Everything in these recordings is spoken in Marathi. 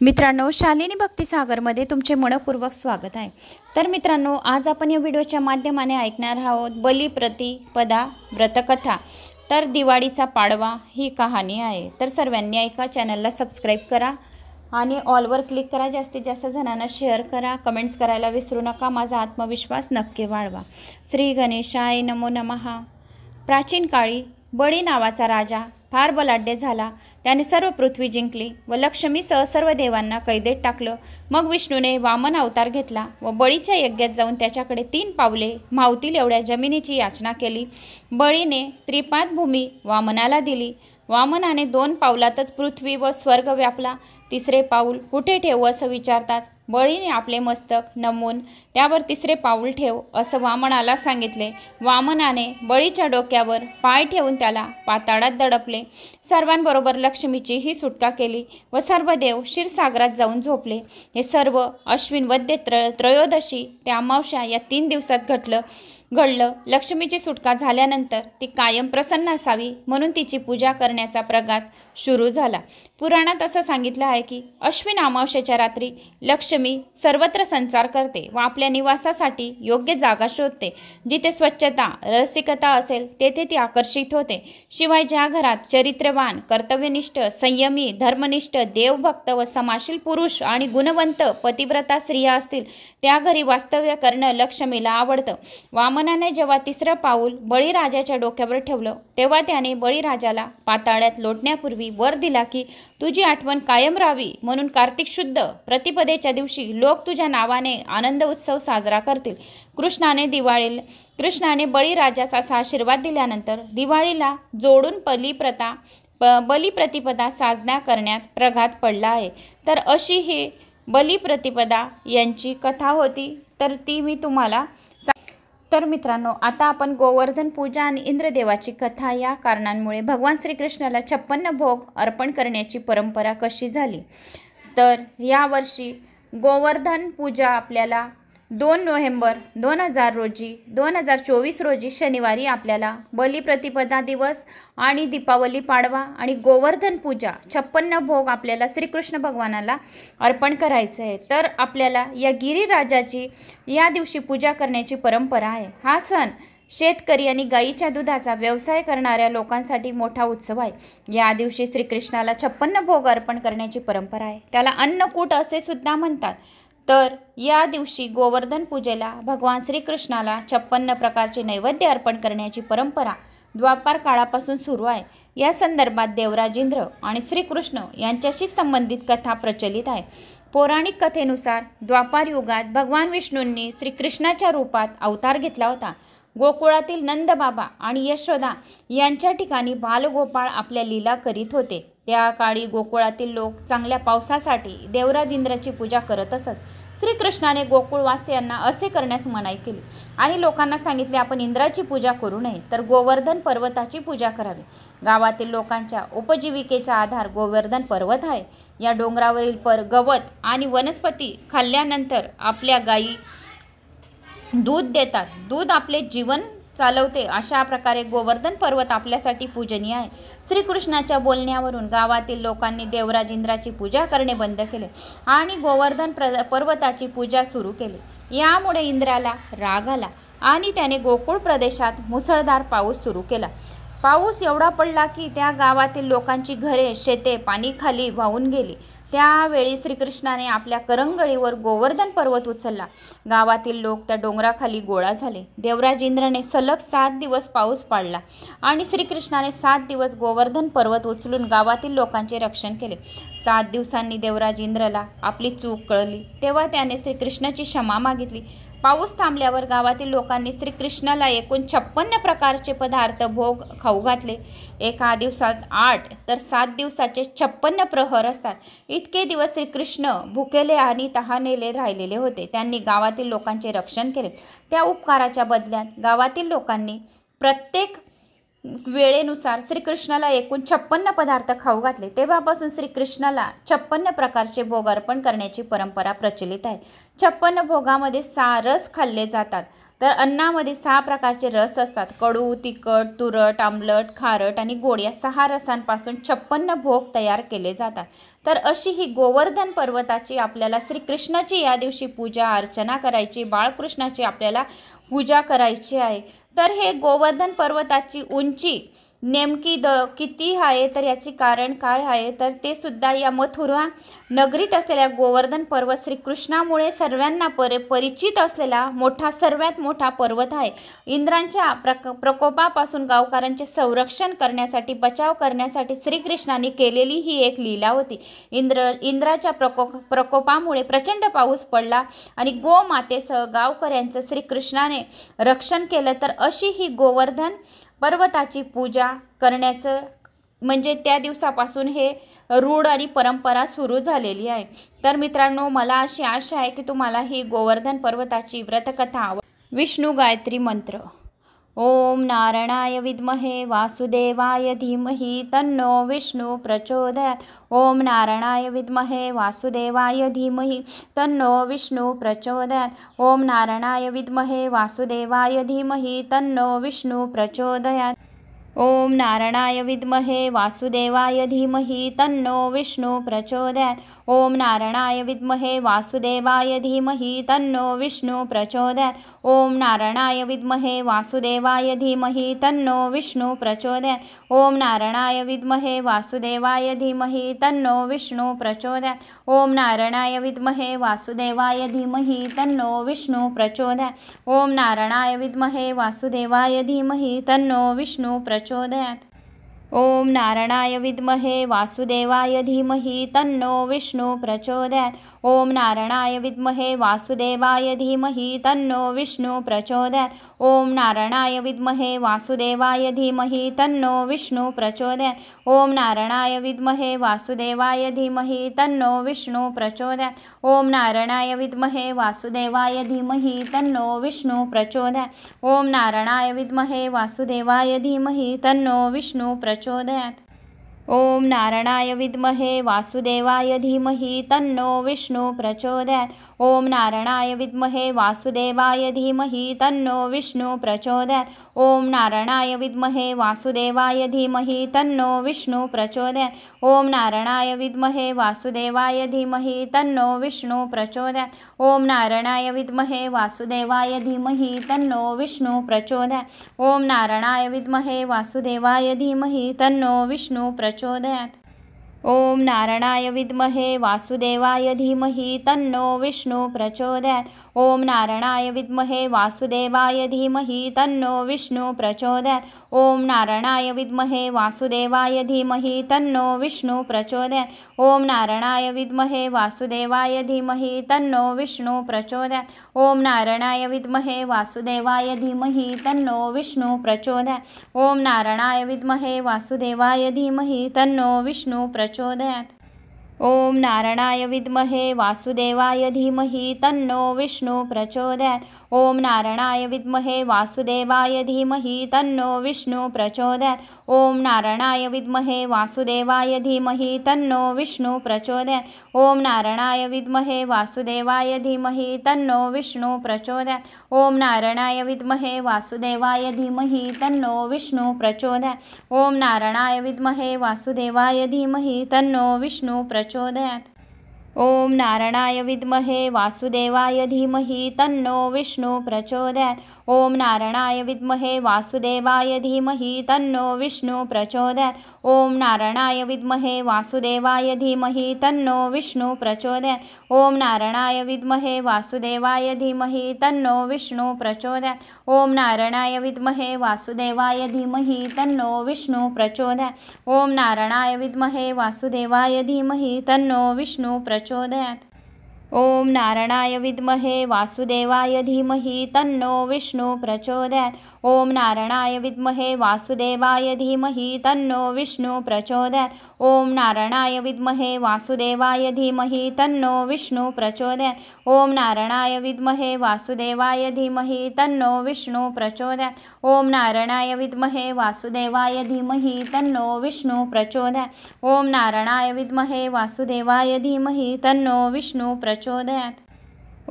मित्रांनो, शालिनी भक्तिसागरमध्ये तुमचे मनपूर्वक स्वागत आहे। तर मित्रांनो, आज आपण या व्हिडिओच्या माध्यमाने ऐकणार आहोत बलिप्रतिपदा व्रतकथा। तर दिवाळीचा पाडवा ही कहाणी आहे। तर सर्वांनी ऐका, चॅनलला सबस्क्राइब करा आणि ऑलवर क्लिक करा, जास्तीत जास्त जणांना शेअर करा, कमेंट्स करायला विसरू नका, माझा आत्मविश्वास नक्की वाढवा। श्री गणेशाय नमो नमः। प्राचीन काळी बळी नावाचा राजा फार बलाढ्य झाला। त्याने सर्व पृथ्वी जिंकली व लक्ष्मीसह सर्व देवांना कैदेत टाकलं। मग विष्णूने वामन अवतार घेतला व बळीच्या यज्ञात जाऊन त्याच्याकडे 3 पावले मावतील एवढ्या जमिनीची याचना केली। बळीने त्रिपाद भूमी वामनाला दिली। वामनाने 2 पावलातच पृथ्वी व स्वर्ग व्यापला। 3रे पाऊल कुठे ठेवू असं विचारताच बळीने आपले मस्तक नमवून त्यावर 3रे पाऊल ठेव असं वामनाला सांगितले। वामनाने बळीच्या डोक्यावर पाय ठेवून त्याला पाताळात दडपले। सर्वांबरोबर लक्ष्मीची ही सुटका केली व सर्व देव क्षीरसागरात जाऊन झोपले। हे सर्व अश्विन वद्य त्रयोदशी ते अमावस्या या 3 दिवसात घडलं। लक्ष्मीची सुटका झाल्यानंतर ती कायम प्रसन्न असावी म्हणून तिची पूजा करण्याचा प्रघात सुरू झाला। पुराणात असं सांगितलं आहे की अश्विन अमावस्येच्या रात्री लक्ष्मी सर्वत्र संचार करते व आपल्या निवासासाठी योग्य जागा शोधते। जिथे स्वच्छता रसिकता असेल तेथे ती आकर्षित होते। शिवाय ज्या घरात चरित्रवान, कर्तव्यनिष्ठ, संयमी, धर्मनिष्ठ, देवभक्त व समाशील पुरुष आणि गुणवंत पतिव्रता स्त्रिया असतील त्या घरी वास्तव्य करणं लक्ष्मीला आवडतं। वामनाने जेव्हा 3रं पाऊल बळीराजाच्या डोक्यावर ठेवलं तेव्हा त्याने बळीराजाला पाताळात लोटण्यापूर्वी वर दिला की तुझी आठवण कायम राहावी म्हणून कार्तिक शुद्ध प्रतिपदेच्या दिवशी लोक तुझ्या नावाने आनंद उत्सव साजरा करतील। कृष्णाने बळीराजाचा असा आशीर्वाद दिल्यानंतर दिवाळीला जोडून बलिप्रतिपदा साजरा करण्यात प्रघात पडला आहे। तर अशी ही बलिप्रतिपदा यांची कथा होती, तर ती मी तुम्हाला तर मित्रांनो, आता आपण गोवर्धन पूजा आणि इंद्रदेवाची कथा या कारणांमुळे भगवान श्रीकृष्णाला 56 भोग अर्पण करण्याची परंपरा कशी झाली। तर यावर्षी गोवर्धन पूजा आपल्याला 2 नोव्हेंबर 2024 रोजी शनिवारी आपल्याला बलिप्रतिपदा दिवस आणि दीपावली पाडवा आणि गोवर्धन पूजा 56 भोग आपल्याला श्रीकृष्ण भगवानाला अर्पण करायचं आहे। तर आपल्याला या गिरिराजाची या दिवशी पूजा करण्याची परंपरा आहे। हा सण शेतकरी आणि गाईच्या दुधाचा व्यवसाय करणाऱ्या लोकांसाठी मोठा उत्सव आहे। या दिवशी श्रीकृष्णाला 56 भोग अर्पण करण्याची परंपरा आहे। त्याला अन्नकूट असे सुद्धा म्हणतात। तर या दिवशी गोवर्धन पूजेला भगवान श्रीकृष्णाला 56 प्रकारचे नैवेद्य अर्पण करण्याची परंपरा द्वापार काळापासून सुरू आहे। या संदर्भात देवराज इंद्र आणि श्रीकृष्ण यांच्याशी संबंधित कथा प्रचलित आहे। पौराणिक कथेनुसार द्वापार युगात भगवान विष्णूंनी श्रीकृष्णाच्या रूपात अवतार घेतला होता। गोकुळातील नंदबाबा आणि यशोदा यांच्या ठिकाणी बालगोपाळ आपल्या लीला करीत होते। त्या काळी गोकुळातील लोक चांगल्या पावसासाठी देवराज इंद्राची पूजा करत असत। श्रीकृष्णाने गोकुळवासियांना असे करण्यास मनाई केली आणि लोकांना सांगितले आपण इंद्राची पूजा करू नये, तर गोवर्धन पर्वताची पूजा करावी। गावातील लोकांच्या उपजीविकेचा आधार गोवर्धन पर्वत आहे। या डोंगरावरील गवत आणि वनस्पती खाल्ल्यानंतर आपल्या गायी दूध देतात। दूध आपले जीवन चालवते। अशा प्रकारे गोवर्धन पर्वत आपल्यासाठी पूजनीय आहे। श्रीकृष्णाच्या बोलण्यावरून गावातील लोकांनी देवराज इंद्राची पूजा करणे बंद केले आणि गोवर्धन पर्वताची पूजा सुरू केली। यामुळे इंद्राला राग आला आणि त्याने गोकुळ प्रदेशात मुसळधार पाऊस सुरू केला। पाऊस एवढा पडला की त्या गावातील लोकांची घरे, शेते पाणीखाली वाहून गेली। त्यावेळी श्रीकृष्णाने आपल्या करंगळीवर गोवर्धन पर्वत उचलला। गावातील लोक त्या डोंगराखाली गोळा झाले। देवराज इंद्राने सलग 7 दिवस पाऊस पाडला आणि श्रीकृष्णाने 7 दिवस गोवर्धन पर्वत उचलून गावातील लोकांचे रक्षण केले। 7 दिवसांनी देवराज इंद्राला आपली चूक कळली तेव्हा त्याने श्रीकृष्णाची क्षमा मागितली। पाऊस थांबल्यावर गावातील लोकांनी श्रीकृष्णाला एकूण 56 प्रकारचे पदार्थ भोग खाऊ घातले। एका दिवसात 8 तर 7 दिवसाचे 56 प्रहर असतात। इतके दिवस श्रीकृष्ण भुकेले आणि तहानेले राहिलेले होते। त्यांनी गावातील लोकांचे रक्षण केले। त्या उपकाराच्या बदल्यात गावातील लोकांनी प्रत्येक वेळेनुसार श्रीकृष्णाला एकूण 56 पदार्थ खाऊ घातले. तेव्हापासून श्रीकृष्णाला 56 प्रकारचे भोग अर्पण करण्याची परंपरा प्रचलित आहे. 56 भोगामध्ये 6 रस खाल्ले जातात. तर अन्नामध्ये 6 प्रकारचे रस असतात. कडू, तिखट, तुरट, आंबलट, खारट आणि गोड या 6 रसांपासून 56 भोग तयार केले जातात. तर अशी ही गोवर्धन पर्वताची आपल्याला श्रीकृष्णाची या दिवशी पूजा अर्चना करायची, बाळकृष्णाची आपल्याला पूजा करायची आहे. तर हे गोवर्धन पर्वताची उंची नेमकी किती आहे, तर याची कारण काय आहे, तर ते सुद्धा या मथुरा नगरीत असलेल्या गोवर्धन पर्वत श्रीकृष्णामुळे सर्वांना परिचित असलेला सर्वात मोठा पर्वत आहे. इंद्रांच्या प्रकोपापासून गावकऱ्यांचे संरक्षण करण्यासाठी, बचाव करण्यासाठी श्रीकृष्णाने केलेली ही एक लीला होती. इंद्राच्या प्रकोपामुळे प्रचंड पाऊस पडला आणि गोमातेसह गावकऱ्यांचं श्रीकृष्णाने रक्षण केलं. तर अशी ही गोवर्धन पर्वताची पूजा करण्याचं म्हणजे त्या दिवसापासून हे रूढ आणि परंपरा सुरू झालेली आहे. तर मित्रांनो, मला अशी आशा आहे की तुम्हाला ही गोवर्धन पर्वताची व्रतकथा विष्णू गायत्री मंत्र. ओम नारायणाय विद्महे वासुदेवाय धीमहि तन्नो विष्णु प्रचोदयात्. ओम नारायणाय विद्महे वासुदेवाय धीमहि तन्नो विष्णु प्रचोदयात्. ओम नारायणाय विद्महे वासुदेवाय धीमहि तन्नो विष्णु प्रचोदयात्. ओम नारायणाय विद्महे वासुदेवाय धीमहि तन्नो विष्णु प्रचोदयात्. ओम नारायणाय विद्महे वासुदेवाय धीमहि तन्नो विष्णु प्रचोदयात्. ओम नारायणाय विद्महे वासुदेवाय धीमहि तन्नो विष्णु प्रचोदयात्. ओम नारायणाय विद्महे वासुदेवाय धीमहि तन्नो विष्णु प्रचोदयात्. ओम नारायणाय विद्महे वासुदेवाय धीमहि तन्नो विष्णु प्रचोदयात्. ओम नारायणाय विद्महे वासुदेवाय धीमहि तन्नो विष्णु प्रचोदयात्. ओम नारायणाय विद्महे वासुदेवाय धीमहि तन्नो विष्णु प्रचोदयात्. ओम नारायणाय विद्महे वासुदेवाय धीमहि तन्नो विष्णु प्रचोदयात्. ओम नारायणाय विद्महे वासुदेवाय धीमहि तन्नो विष्णु प्रचोदयात्. ओम नारायणाय विद्महे वासुदेवाय धीमहि तन्नो विष्णु प्रचोदयात्. ओम नारायणाय विद्महे वासुदेवाय धीमहि तन्नो विष्णु प्रचोदयात्. ओम नारायणाय विद्महे वासुदेवाय धीमहि तन्नो विष्णु प्रचोदयात्. ओम नारायणाय विद्महे वासुदेवाय धीमहि तन्नो विष्णु प्रचोदयात्. ओम नारायणाय विद्महे वासुदेवाय धीमहि तन्नो विष्णु प्रचोदयात्. ओम नारायणाय विद्महे वासुदेवाय धीमहि तन्नो विष्णु प्रचोदयात्. ओम नारायणाय विद्महे वासुदेवाय धीमहि तन्नो विष्णु प्रचोदयात्. ओम नारायणाय विद्महे वासुदेवाय धीमहि तन्नो विष्णु प्रचोदयात्. ओम नारायणाय विद्महे वासुदेवाय धीमहि तन्नो विष्णु प्रचोदयात्. ओम नारायणाय विद्महे वासुदेवाय धीमहि तन्नो विष्णु प्रचोदयात्. ओम नारायणाय विद्महे वासुदेवाय धीमहि तन्नो विष्णु प्रचोदयात्. ओम नारायणाय विद्महे वासुदेवाय धीमहि तन्नो विष्णु प्रचोदयात्. ओम नारायणाय विद्महे वासुदेवाय धीमहि तन्नो विष्णु प्रचोदयात्. ओम नारायणाय विद्महे वासुदेवाय धीमहि तन्नो विष्णु प्रचोदयात्. ओम नारायणाय विद्महे वासुदेवाय धीमहि तन्नो विष्णु प्रचोदयात्. ओम नारायणाय विद्महे वासुदेवाय धीमहि तन्नो विष्णु प्रचोदयात्. ओम नारायणाय विद्महे वासुदेवाय धीमहि तन्नो विष्णु प्रचोदयात्. ओम नारायणाय विद्महे वासुदेवाय धीमहि तन्नो विष्णु प्रचोदयात्. ओम नारायणाय विद्महे वासुदेवाय धीमहि तन्नो विष्णु प्रचोदयात्. ओम नारायणाय विद्महे वासुदेवाय धीमहि तन्नो विष्णु प्रचोदयात्. ओम नारायणाय विद्महे वासुदेवाय धीमहि तन्नो विष्णु प्रचोदयात्. ओम नारायणाय विद्महे वासुदेवाय धीमहि तन्नो विष्णु प्रचोदयात्. ओम नारायणाय विद्महे वासुदेवाय धीमहि तन्नो विष्णु प्रचोदयात्. ओम नारायणाय विद्महे वासुदेवाय धीमहि तन्नो विष्णु प्रचोदयात्. ओम नारायणाय विद्महे वासुदेवाय धीमहि तन्नो विष्णु प्रचोदयात्. ओम नारायणाय विद्महे वासुदेवाय धीमहि तन्नो विष्णु प्रचोदयात्. ओम नारायणाय विद्महे वासुदेवाय धीमहि तन्नो विष्णु प्रचोदयात्. ओम नारायणाय विद्महे वासुदेवाय धीमहि तन्नो विष्णु प्रचोदयात्. ओम नारायणाय विद्महे वासुदेवाय धीमहि तन्नो विष्णु प्रचोदयात्. ओम नारायणाय विद्महे वासुदेवाय धीमहि तन्नो विष्णु प्रचोदयात्. ओम नारायणाय विद्महे वासुदेवाय धीमहि तन्नो विष्णु प्रचोदयात्. ओम नारायणाय विद्महे वासुदेवाय धीमहि तन्नो विष्णु प्रचोदयात्. ओम नारायणाय विद्महे वासुदेवाय धीमहि तन्नो विष्णु प्रचोदयात्.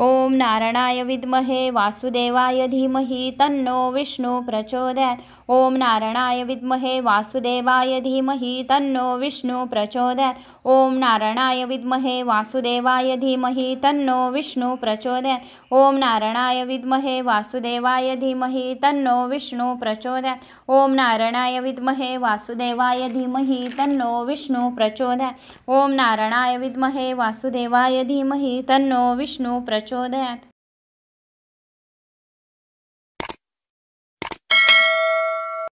ओम नारायणाय विद्महे वासुदेवाय धीमहि तन्नो विष्णु प्रचोदयात्. ओम नारायणाय विद्महे वासुदेवाय धीमहि तन्नो विष्णु प्रचोदयात्. ओम नारायणाय विद्महे वासुदेवाय धीमहि तन्नो विष्णु प्रचोदयात्. ओम नारायणाय विद्महे वासुदेवाय धीमहि तन्नो विष्णु प्रचोदयात्. ओम नारायणाय विद्महे वासुदेवाय धीमहि तन्नो विष्णु प्रचोदयात्. ओम नारायणाय विद्महे वासुदेवाय धीमहि तन्नो विष्णु प्रचोदयात्.